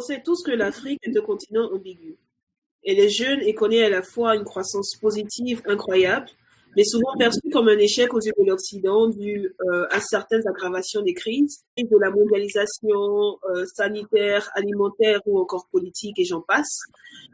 sait tous que l'Afrique est un continent ambigu. Elle est jeune et connaît à la fois une croissance positive incroyable, mais souvent perçue comme un échec aux yeux de l'Occident dû à certaines aggravations des crises, et de la mondialisation sanitaire, alimentaire ou encore politique, et j'en passe.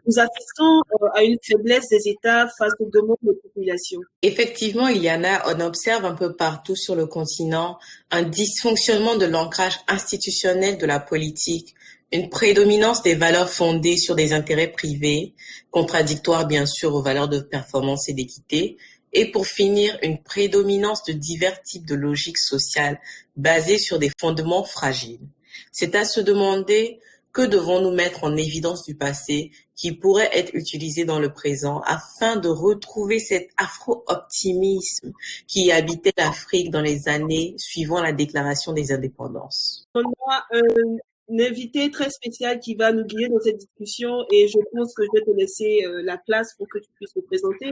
Nous assistons à une faiblesse des États face aux demandes de population. Effectivement, Iliana, on observe un peu partout sur le continent un dysfonctionnement de l'ancrage institutionnel de la politique, une prédominance des valeurs fondées sur des intérêts privés, contradictoires bien sûr aux valeurs de performance et d'équité, et pour finir, une prédominance de divers types de logiques sociales basées sur des fondements fragiles. C'est à se demander que devons-nous mettre en évidence du passé qui pourrait être utilisé dans le présent afin de retrouver cet afro-optimisme qui habitait l'Afrique dans les années suivant la déclaration des indépendances. On a un invité très spécial qui va nous guider dans cette discussion et je pense que je vais te laisser la place pour que tu puisses te présenter.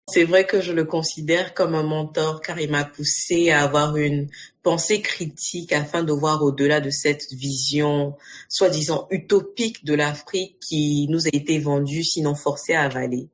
C'est vrai que je le considère comme un mentor car il m'a poussé à avoir une pensée critique afin de voir au-delà de cette vision soi-disant utopique de l'Afrique qui nous a été vendue sinon forcée à avaler.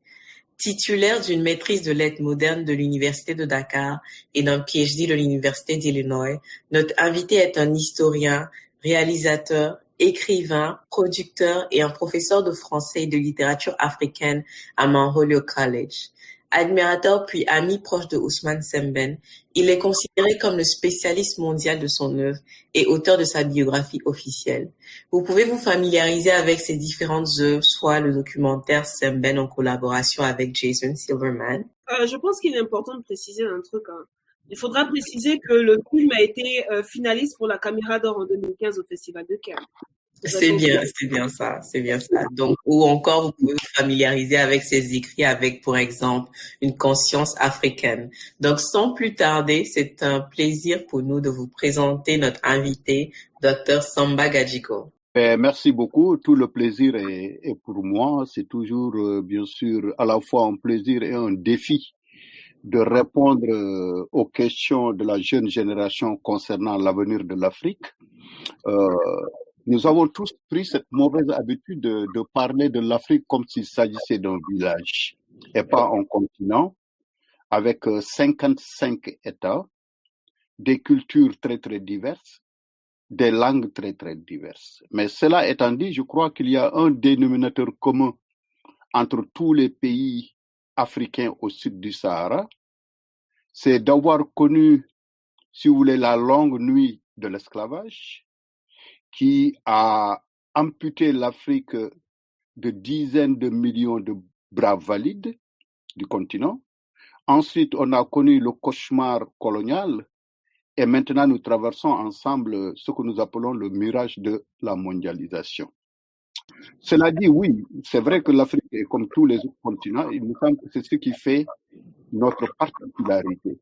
Titulaire d'une maîtrise de lettres modernes de l'Université de Dakar et d'un PhD de l'Université d'Illinois, notre invité est un historien, réalisateur, écrivain, producteur et un professeur de français et de littérature africaine à Mount Holyoke College. Admirateur puis ami proche de Ousmane Sembène, il est considéré comme le spécialiste mondial de son œuvre et auteur de sa biographie officielle. Vous pouvez vous familiariser avec ses différentes œuvres, soit le documentaire Sembène en collaboration avec Jason Silverman. Je pense qu'il est important de préciser un truc. Il faudra préciser que le film a été finaliste pour la Caméra d'Or en 2015 au Festival de Cannes. C'est bien ça. Donc, ou encore, vous pouvez vous familiariser avec ses écrits avec, pour exemple, une conscience africaine. Donc, sans plus tarder, c'est un plaisir pour nous de vous présenter notre invité, Dr. Samba Gadjiko. Merci beaucoup. Tout le plaisir est pour moi. C'est toujours, bien sûr, à la fois un plaisir et un défi de répondre aux questions de la jeune génération concernant l'avenir de l'Afrique. Nous avons tous pris cette mauvaise habitude de parler de l'Afrique comme s'il s'agissait d'un village et pas un continent avec 55 États, des cultures très très diverses, des langues très très diverses. Mais cela étant dit, je crois qu'il y a un dénominateur commun entre tous les pays africains au sud du Sahara, c'est d'avoir connu, si vous voulez, la longue nuit de l'esclavage, qui a amputé l'Afrique de dizaines de millions de braves valides du continent. Ensuite, on a connu le cauchemar colonial et maintenant nous traversons ensemble ce que nous appelons le mirage de la mondialisation. Cela dit, oui, c'est vrai que l'Afrique est comme tous les autres continents, il me semble que c'est ce qui fait notre particularité.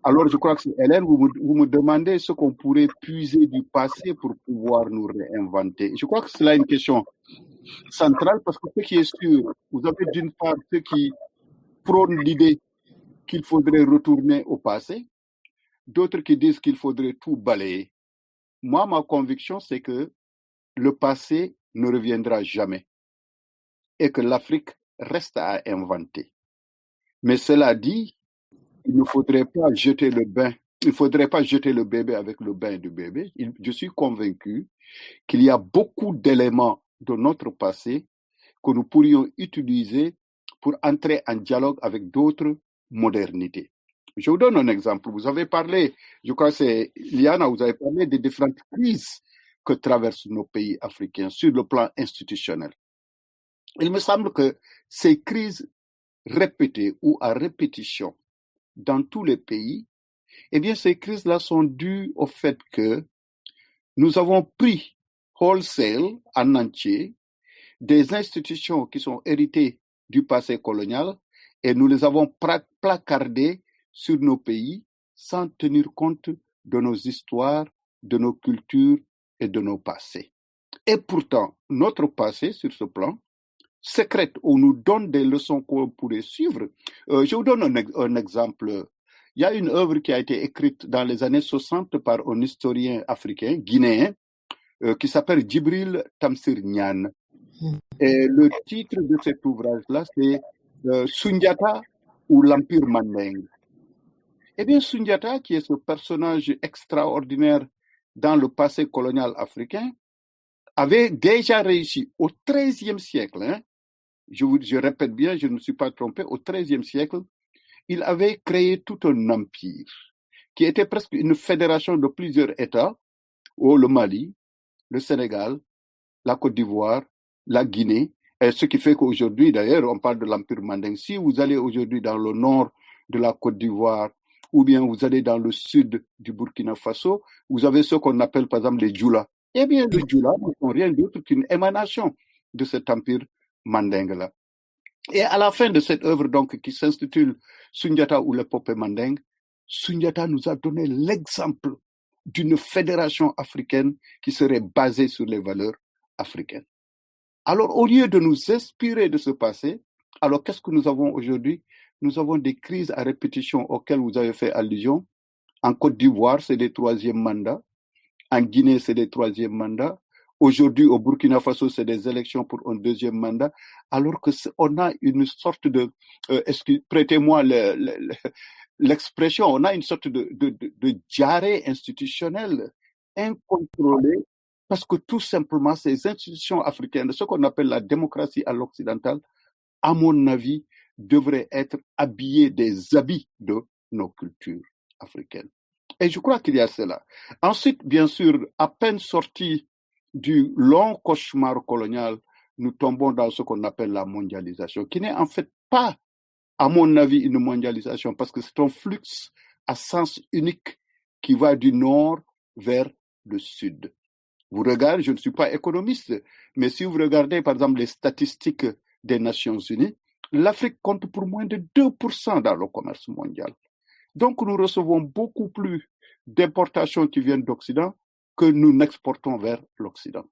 Alors, je crois que Hélène, vous me demandez ce qu'on pourrait puiser du passé pour pouvoir nous réinventer. Je crois que c'est là une question centrale parce que ce qui est sûr, vous avez d'une part ceux qui prônent l'idée qu'il faudrait retourner au passé, d'autres qui disent qu'il faudrait tout balayer. Moi, ma conviction, c'est que le passé ne reviendra jamais et que l'Afrique reste à inventer. Mais cela dit, il ne faudrait pas jeter le bain. Il ne faudrait pas jeter le bébé avec le bain du bébé. Je suis convaincu qu'il y a beaucoup d'éléments de notre passé que nous pourrions utiliser pour entrer en dialogue avec d'autres modernités. Je vous donne un exemple. Vous avez parlé, je crois que c'est Liana, vous avez parlé des différentes crises que traversent nos pays africains sur le plan institutionnel. Il me semble que ces crises répétées ou à répétition dans tous les pays, eh bien, ces crises-là sont dues au fait que nous avons pris wholesale, en entier, des institutions qui sont héritées du passé colonial et nous les avons placardées sur nos pays sans tenir compte de nos histoires, de nos cultures et de nos passés. Et pourtant, notre passé, sur ce plan, secrète ou nous donne des leçons qu'on pourrait suivre. Je vous donne un exemple. Il y a une œuvre qui a été écrite dans les années 60 par un historien africain, guinéen, qui s'appelle Djibril Tamsir Niane. Et le titre de cet ouvrage-là, c'est Sundiata ou l'Empire Manding. Eh bien, Sundiata, qui est ce personnage extraordinaire dans le passé colonial africain, avait déjà réussi au XIIIe siècle, hein, je répète bien, je ne me suis pas trompé, au XIIIe siècle, il avait créé tout un empire qui était presque une fédération de plusieurs États, le Mali, le Sénégal, la Côte d'Ivoire, la Guinée, et ce qui fait qu'aujourd'hui, d'ailleurs, on parle de l'Empire Manding. Si vous allez aujourd'hui dans le nord de la Côte d'Ivoire, ou bien vous allez dans le sud du Burkina Faso, vous avez ce qu'on appelle par exemple les Djoula. Eh bien, les Djoula ne sont rien d'autre qu'une émanation de cet empire mandingue-là. Et à la fin de cette œuvre, donc, qui s'intitule Sundiata ou l'épopée mandingue, Sundiata nous a donné l'exemple d'une fédération africaine qui serait basée sur les valeurs africaines. Alors, au lieu de nous inspirer de ce passé, alors qu'est-ce que nous avons aujourd'hui? Nous avons des crises à répétition auxquelles vous avez fait allusion. En Côte d'Ivoire, c'est des troisièmes mandats. En Guinée, c'est des troisièmes mandats. Aujourd'hui, au Burkina Faso, c'est des élections pour un deuxième mandat. Alors que on a une sorte de, prêtez-moi l'expression, on a une sorte de diarrhée institutionnelle incontrôlée, parce que tout simplement, ces institutions africaines, ce qu'on appelle la démocratie à l'occidentale, à mon avis, devraient être habillées des habits de nos cultures africaines. Et je crois qu'il y a cela. Ensuite, bien sûr, à peine sortis du long cauchemar colonial, nous tombons dans ce qu'on appelle la mondialisation, qui n'est en fait pas, à mon avis, une mondialisation, parce que c'est un flux à sens unique qui va du nord vers le sud. Vous regardez, je ne suis pas économiste, mais si vous regardez par exemple les statistiques des Nations Unies, l'Afrique compte pour moins de 2% dans le commerce mondial. Donc nous recevons beaucoup plus d'importations qui viennent d'Occident que nous n'exportons vers l'Occident.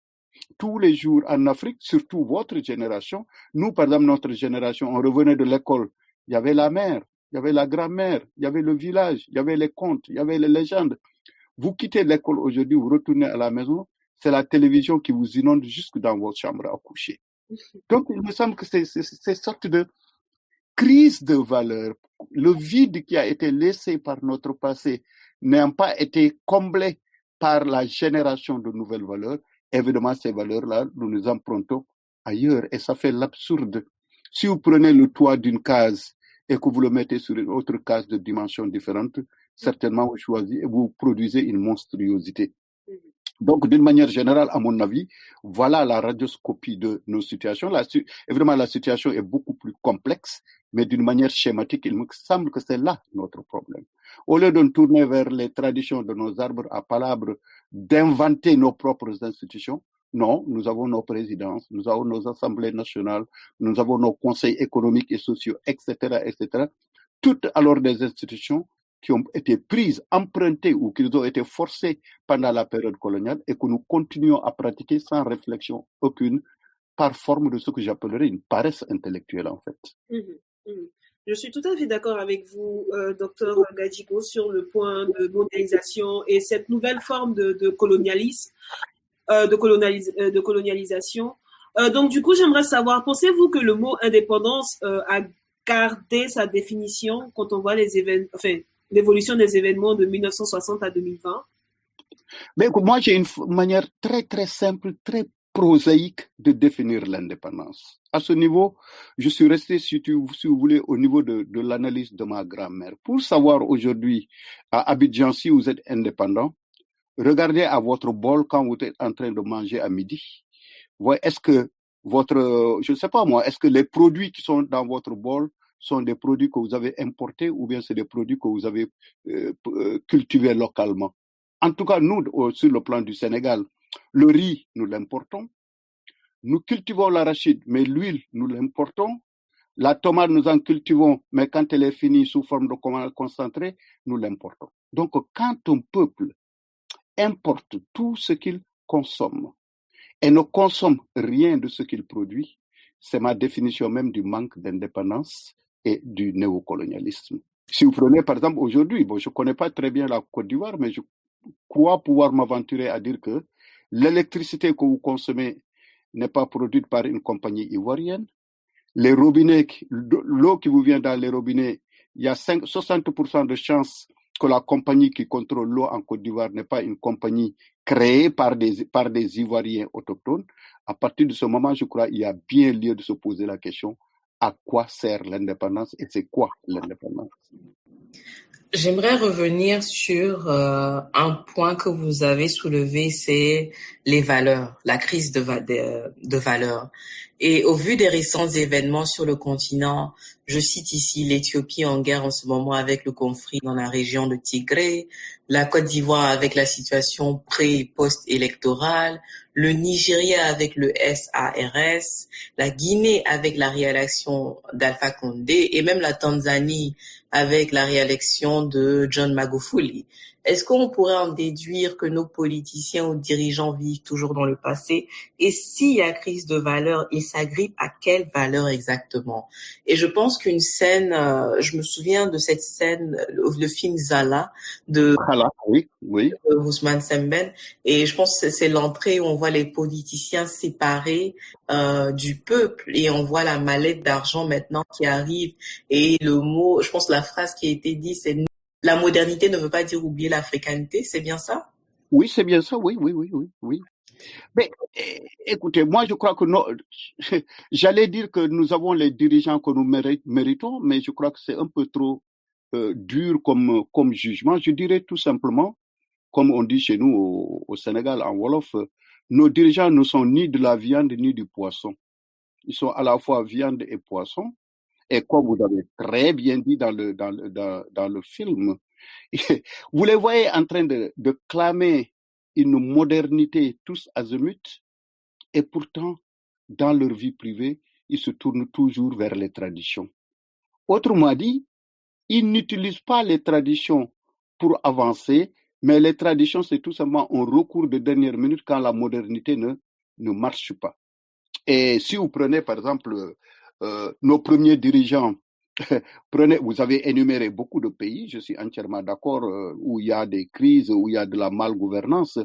Tous les jours en Afrique, surtout votre génération, nous par exemple notre génération, on revenait de l'école, il y avait la mère, il y avait la grand-mère, il y avait le village, il y avait les contes, il y avait les légendes. Vous quittez l'école aujourd'hui, vous retournez à la maison, c'est la télévision qui vous inonde jusque dans votre chambre à coucher. Donc, il me semble que c'est cette sorte de crise de valeur, le vide qui a été laissé par notre passé n'ayant pas été comblé par la génération de nouvelles valeurs. Évidemment, ces valeurs-là, nous les empruntons ailleurs et ça fait l'absurde. Si vous prenez le toit d'une case et que vous le mettez sur une autre case de dimensions différentes, certainement vous produisez une monstruosité. Donc, d'une manière générale, à mon avis, voilà la radioscopie de nos situations. Évidemment, la situation est beaucoup plus complexe, mais d'une manière schématique, il me semble que c'est là notre problème. Au lieu de nous tourner vers les traditions de nos arbres à palabres, d'inventer nos propres institutions, non, nous avons nos présidences, nous avons nos assemblées nationales, nous avons nos conseils économiques et sociaux, etc., etc. Toutes alors des institutions qui ont été prises, empruntées ou qui ont été forcées pendant la période coloniale et que nous continuons à pratiquer sans réflexion aucune, par forme de ce que j'appellerais une paresse intellectuelle en fait. Je suis tout à fait d'accord avec vous, docteur Gadjigo, sur le point de mondialisation et cette nouvelle forme de colonialisme, de colonialisation. Donc du coup, j'aimerais savoir, pensez-vous que le mot indépendance a gardé sa définition quand on voit les événements, enfin, l'évolution des événements de 1960 à 2020? Mais moi, j'ai une manière très, très simple, très prosaïque de définir l'indépendance. À ce niveau, je suis resté, si vous voulez, au niveau de l'analyse de ma grand-mère. Pour savoir aujourd'hui, à Abidjan, si vous êtes indépendant, regardez à votre bol quand vous êtes en train de manger à midi. Voyez, est-ce que je ne sais pas moi, est-ce que les produits qui sont dans votre bol sont des produits que vous avez importés ou bien c'est des produits que vous avez cultivés localement? En tout cas, nous, sur le plan du Sénégal, le riz, nous l'importons. Nous cultivons l'arachide, mais l'huile, nous l'importons. La tomate, nous en cultivons, mais quand elle est finie sous forme de concentré, nous l'importons. Donc, quand un peuple importe tout ce qu'il consomme et ne consomme rien de ce qu'il produit, c'est ma définition même du manque d'indépendance et du néocolonialisme. Si vous prenez par exemple aujourd'hui, je ne connais pas très bien la Côte d'Ivoire, mais je crois pouvoir m'aventurer à dire que l'électricité que vous consommez n'est pas produite par une compagnie ivoirienne. Les robinets, l'eau qui vous vient dans les robinets, il y a 60% de chances que la compagnie qui contrôle l'eau en Côte d'Ivoire n'est pas une compagnie créée par des Ivoiriens autochtones. À partir de ce moment, je crois qu'il y a bien lieu de se poser la question à quoi sert l'indépendance et c'est quoi l'indépendance? J'aimerais revenir sur un point que vous avez soulevé, c'est les valeurs, la crise de valeurs. Et au vu des récents événements sur le continent, je cite ici l'Éthiopie en guerre en ce moment avec le conflit dans la région de Tigré, la Côte d'Ivoire avec la situation pré- et post-électorale, le Nigeria avec le SARS, la Guinée avec la réélection d'Alpha Condé et même la Tanzanie avec la réélection de John Magufuli. Est-ce qu'on pourrait en déduire que nos politiciens ou dirigeants vivent toujours dans le passé? Et s'il y a crise de valeurs, ils s'agrippent à quelle valeur exactement? Et je pense qu'une scène, je me souviens de cette scène, le film Zala de Voilà, oui. Ousmane Sembène, et je pense que c'est l'entrée où on voit les politiciens séparés du peuple et on voit la mallette d'argent maintenant qui arrive et le mot, je pense que la phrase qui a été dit, c'est la modernité ne veut pas dire oublier l'africanité, c'est bien ça? Oui, c'est bien ça, oui. Mais écoutez, moi je crois que j'allais dire que nous avons les dirigeants que nous méritons, mais je crois que c'est un peu trop dur comme jugement. Je dirais tout simplement, comme on dit chez nous au Sénégal en Wolof, nos dirigeants ne sont ni de la viande ni du poisson. Ils sont à la fois viande et poisson. Et comme vous avez très bien dit dans le film, vous les voyez en train de clamer une modernité tous azimuts, et pourtant, dans leur vie privée, ils se tournent toujours vers les traditions. Autrement dit, ils n'utilisent pas les traditions pour avancer, mais les traditions, c'est tout simplement un recours de dernière minute quand la modernité ne marche pas. Et si vous prenez, par exemple, nos premiers dirigeants, vous avez énuméré beaucoup de pays, je suis entièrement d'accord, où il y a des crises, où il y a de la malgouvernance.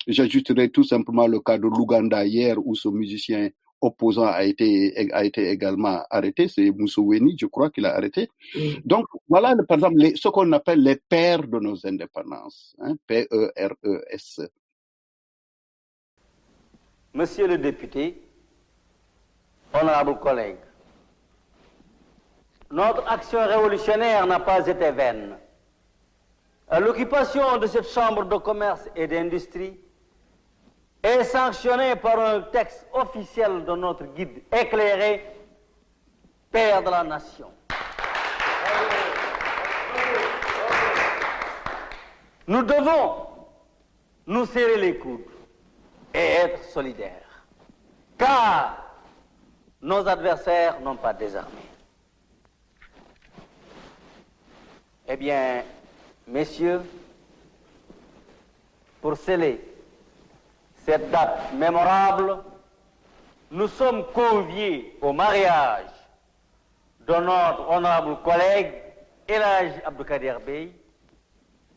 J'ajouterai tout simplement le cas de l'Ouganda hier, où ce musicien opposant a été également arrêté. C'est Museveni, je crois, qu'il a arrêté. Donc, voilà, par exemple, ce qu'on appelle les pères de nos indépendances, hein, P-E-R-E-S. Monsieur le député, honorables collègues, notre action révolutionnaire n'a pas été vaine. L'occupation de cette chambre de commerce et d'industrie est sanctionnée par un texte officiel de notre guide éclairé, Père de la Nation. Nous devons nous serrer les coudes et être solidaires, car nos adversaires n'ont pas désarmé. Eh bien, messieurs, pour sceller cette date mémorable, nous sommes conviés au mariage de notre honorable collègue El Hadj Abdou Kader Bey,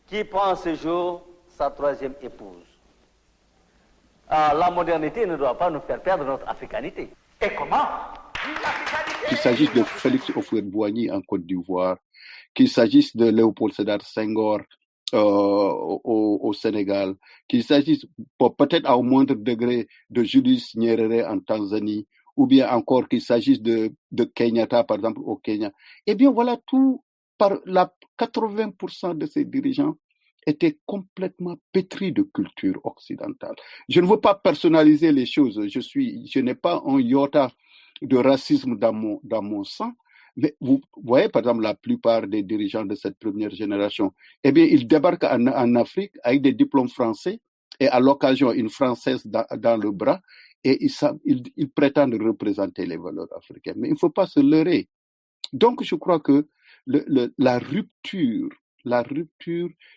qui prend ce jour sa 3e épouse. La modernité ne doit pas nous faire perdre notre africanité. Et comment? Qu'il s'agisse de Félix Houphouët-Boigny en Côte d'Ivoire, qu'il s'agisse de Léopold Sédar Senghor au Sénégal, qu'il s'agisse peut-être à un moindre degré de Julius Nyerere en Tanzanie, ou bien encore qu'il s'agisse de Kenyatta, par exemple, au Kenya. Eh bien, voilà, 80% de ces dirigeants étaient complètement pétris de culture occidentale. Je ne veux pas personnaliser les choses. Je n'ai pas un iota de racisme dans mon sang. Mais vous voyez, par exemple, la plupart des dirigeants de cette première génération, eh bien, ils débarquent en Afrique avec des diplômes français et à l'occasion une française dans le bras et ils prétendent représenter les valeurs africaines. Mais il ne faut pas se leurrer. Donc, je crois que la rupture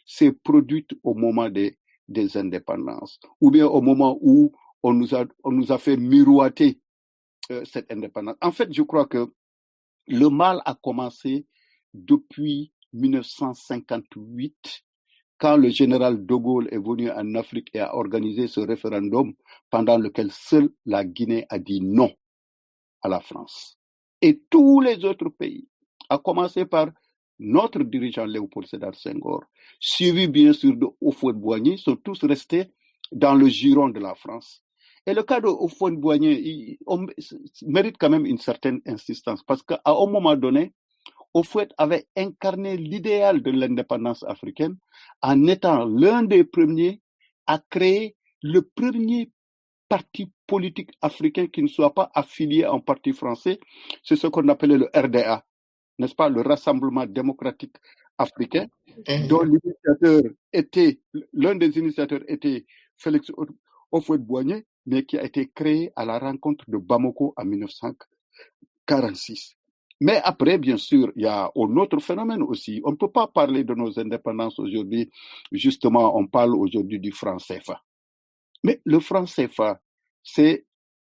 s'est produite au moment des indépendances, ou bien au moment où on nous a fait miroiter cette indépendance. En fait, je crois que le mal a commencé depuis 1958, quand le général de Gaulle est venu en Afrique et a organisé ce référendum pendant lequel seule la Guinée a dit non à la France. Et tous les autres pays, à commencer par notre dirigeant Léopold Sédar Senghor, suivi bien sûr de Houphouët-Boigny, sont tous restés dans le giron de la France. Et le cas de Houphouët-Boigny mérite quand même une certaine insistance, parce qu'à un moment donné, Houphouët avait incarné l'idéal de l'indépendance africaine en étant l'un des premiers à créer le premier parti politique africain qui ne soit pas affilié à un parti français. C'est ce qu'on appelait le RDA, n'est-ce pas, le Rassemblement démocratique africain, dont l'un des initiateurs était Félix Houphouët-Boigny, mais qui a été créé à la rencontre de Bamako en 1946. Mais après, bien sûr, il y a un autre phénomène aussi. On ne peut pas parler de nos indépendances aujourd'hui. Justement, on parle aujourd'hui du franc CFA. Mais le franc CFA, c'est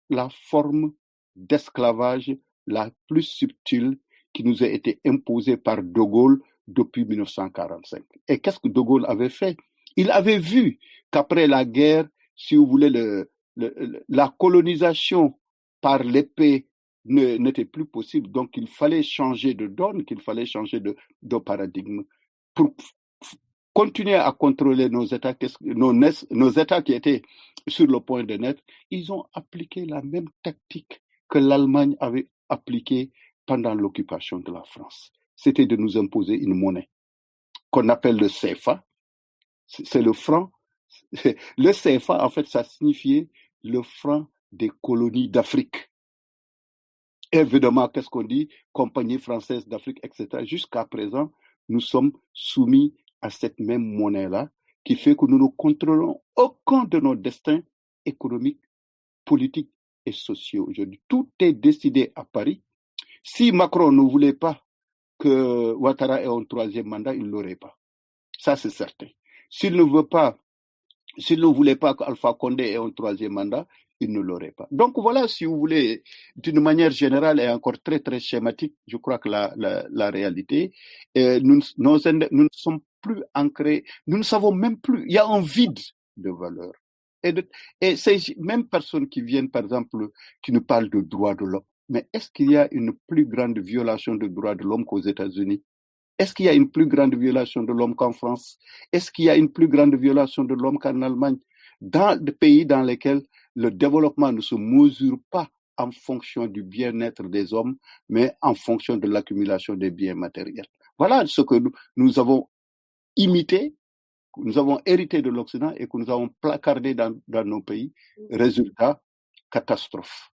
la forme d'esclavage la plus subtile qui nous a été imposée par De Gaulle depuis 1945. Et qu'est-ce que De Gaulle avait fait? Il avait vu qu'après la guerre, si vous voulez, la colonisation par l'épée n'était plus possible. Donc, il fallait changer de donne, qu'il fallait changer de paradigme. Pour continuer à contrôler nos États qui étaient sur le point de naître, ils ont appliqué la même tactique que l'Allemagne avait appliquée pendant l'occupation de la France. C'était de nous imposer une monnaie qu'on appelle le CFA. C'est le franc. Le CFA, en fait, ça signifiait le franc des colonies d'Afrique. Évidemment, qu'est-ce qu'on dit? Compagnie française d'Afrique, etc. Jusqu'à présent, nous sommes soumis à cette même monnaie-là, qui fait que nous ne contrôlons aucun de nos destins économiques, politiques et sociaux aujourd'hui. Tout est décidé à Paris. Si Macron ne voulait pas que Ouattara ait un troisième mandat, il ne l'aurait pas. Ça, c'est certain. S'il ne voulait pas qu'Alpha Condé ait un troisième mandat, il ne l'aurait pas. Donc voilà, si vous voulez, d'une manière générale et encore très très schématique, je crois que la réalité, nous ne sommes plus ancrés, nous ne savons même plus, il y a un vide de valeur. Et ces mêmes personnes qui viennent, par exemple, qui nous parlent de droits de l'homme, mais est-ce qu'il y a une plus grande violation des droits de l'homme qu'aux États-Unis? Est-ce qu'il y a une plus grande violation de l'homme qu'en France? Est-ce qu'il y a une plus grande violation de l'homme qu'en Allemagne? Dans des pays dans lesquels le développement ne se mesure pas en fonction du bien-être des hommes, mais en fonction de l'accumulation des biens matériels. Voilà ce que nous avons imité, que nous avons hérité de l'Occident et que nous avons placardé dans nos pays. Résultat, catastrophe.